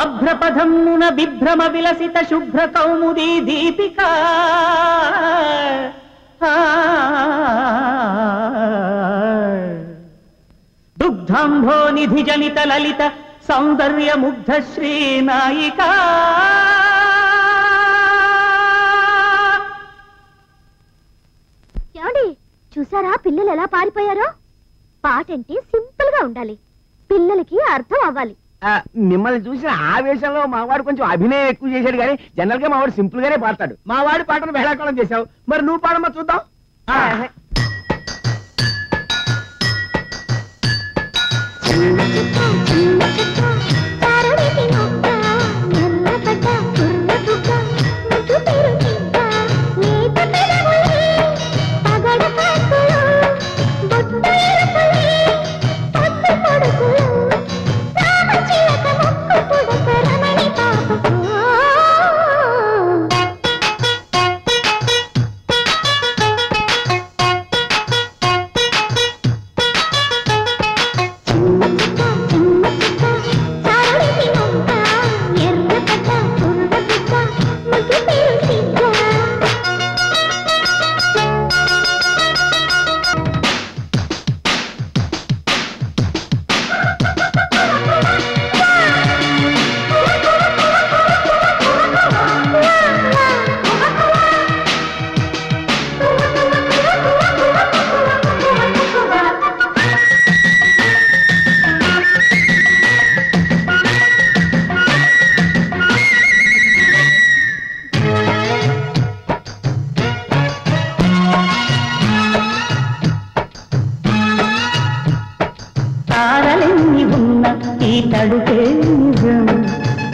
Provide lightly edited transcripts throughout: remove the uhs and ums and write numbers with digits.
అభ్రపథమున విభ్రమ విలసిత శుభ్ర కౌముదీ దీపిక దుగ్ధాంభో నిధి జనిత లలిత సౌందర్య ముగ్ధ శ్రీ నాయికా చూసారా పిల్లలు ఎలా పారిపోయారో? పాటంటే సింపుల్ గా ఉండాలి, పిల్లలకి అర్థం అవ్వాలి. మిమ్మల్ని చూసిన ఆవేశంలో మావాడు కొంచెం అభినయం ఎక్కువ చేశాడు కానీ జనరల్ గా మావాడు సింపుల్ గానే పాడతాడు. మావాడి పాటను వేళాకాలం చేశావు, మరి నువ్వు పాడమ్మా చూద్దాం.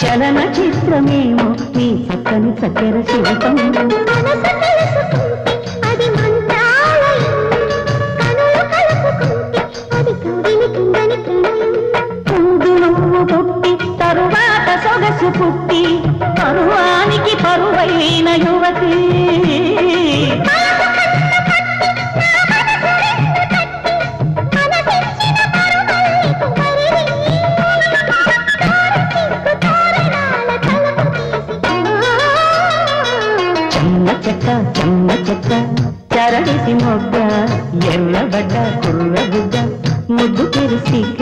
చలన చిత్రమేమో నీ చక్కని చక్కెర శిల్పం ముందు నువ్వు పుట్టి తరువాత సొగసు పుట్టి పరువానికి పరువైన యువతి చెమ్మ చెక్క చరడిసి మొగ్గ ఎర్రబడ్డ కుర్ర బుగ్గ ముద్దు తెరిసిక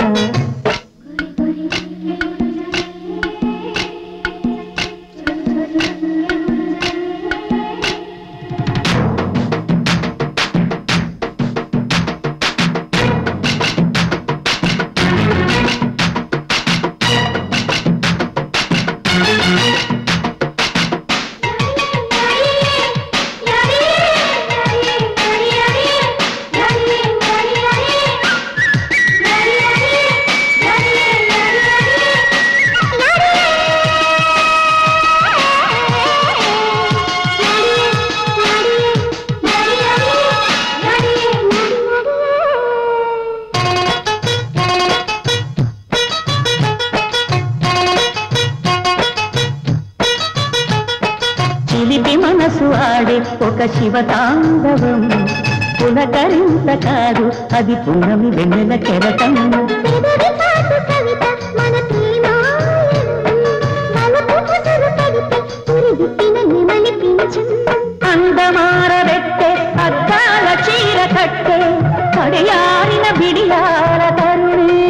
చిలిపి మనసు ఆడే ఒక శివతాండవం పులకరింత కాదు అది పున్నమి వెన్నెల కెరటం అందమారబెట్టే అద్దాల చీర కట్టే పడియారిన బిడియాల తరుణి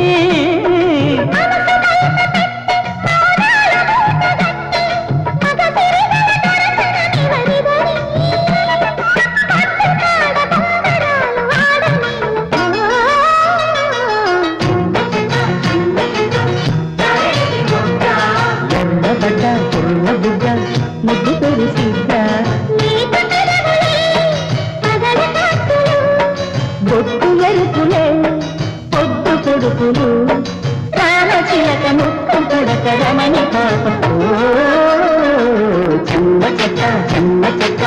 ముద్దు తెరిసిక బొట్టు ఎరుపులే పొద్దు కొడుకులు రామచిలక ముక్కు కొడక రమణి పాప చెమ్మ చెక్క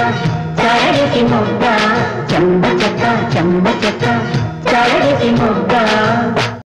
చరడిసి మొగ్గ చెమ్మ చెక్క చరడిసి మొగ్గ